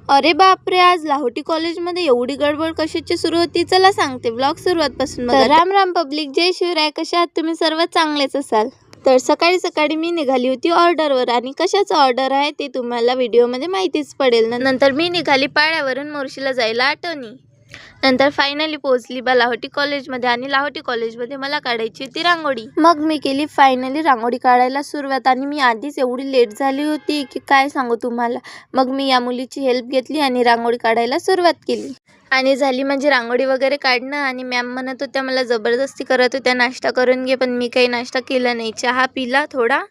अरे बापरे, आज लाहोटी कॉलेजमध्ये एवढी गडबड कशाची सुरू होती? चला सांगते ब्लॉग सुरुवातपासून बघा. राम राम पब्लिक, जय शिवराय. कशा आहात तुम्ही? सर्व चांगलेच असाल. तर सकाळी सकाळी मी निघाली होती ऑर्डरवर, आणि कशाचं ऑर्डर आहे ते तुम्हाला व्हिडिओमध्ये माहितीच पडेल. नंतर मी निघाली पाड्यावरून मोर्शीला जायला आटोनी. नंतर फायनली पोहोचली लाहोटी कॉलेजमध्ये, आणि लाहोटी कॉलेजमध्ये मला काढायची होती रांगोळी. मग मी केली फायनली रांगोळी काढायला सुरुवात, आणि मी आधीच एवढी लेट झाली होती की काय सांगू तुम्हाला. मग मी या मुलीची हेल्प घेतली आणि रांगोळी काढायला सुरुवात केली. आणि झाली म्हणजे रांगोळी वगैरे काढणं, आणि मॅम म्हणत होत्या मला जबरदस्ती करत होत्या नाश्ता करून घे, पण मी काही नाश्ता केला नाही. चहा पिला थोडा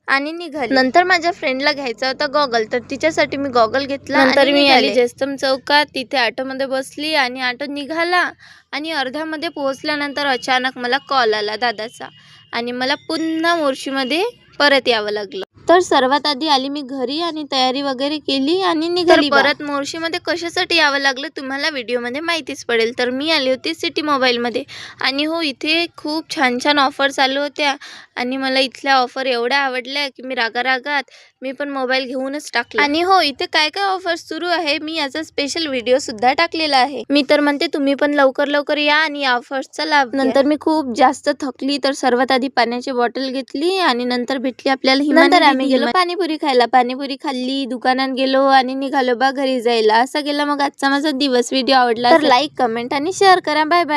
आणि निघाली. नंतर माझ्या फ्रेंडला घ्यायचा होता गॉगल, तर तिच्यासाठी मी गॉगल घेतला. नंतर मी आली जयस्तंभ चौकात, तिथे ऑटोमध्ये बसली आणि ऑटो निघाला, आणि अर्ध्यामध्ये पोहोचल्यानंतर अचानक मला कॉल आला दादाचा, आणि मला पुन्हा मोर्शीमध्ये परत यावं लागलं. तर सर्वात आधी आली मी घरी आणि तयारी वगैरे केली आणि निघाली. परत मोर्शीमध्ये कशासाठी यावं लागलं तुम्हाला व्हिडिओमध्ये माहितीच पडेल. तर मी आली होती सिटी मोबाईलमध्ये, आणि हो, इथे खूप छान छान ऑफर चालू होत्या, आणि मला इथल्या ऑफर एवढ्या आवडल्या की मी रागारागात मी पण मोबाईल घेऊनच टाकला. आणि हो, इथे काय काय ऑफर सुरू आहे मी याचा स्पेशल व्हिडिओ सुद्धा टाकलेला आहे. मी तर म्हणते तुम्ही पण लवकर लवकर या आणि या ऑफर्सचा लाभ घ्या. नंतर मी खूप जास्त थकली, तर सर्वात आधी पाण्याची बॉटल घेतली, आणि नंतर भेटली आपल्याला हिमानी. नंतर आम्ही गेलो पाणीपुरी खायला. पाणीपुरी खाल्ली, दुकानात गेलो आणि निघालो बा घरी जायला. असा गेला मग आजचा माझा दिवस. व्हिडिओ आवडला तर लाईक, कमेंट आणि शेअर करा. Bye bye.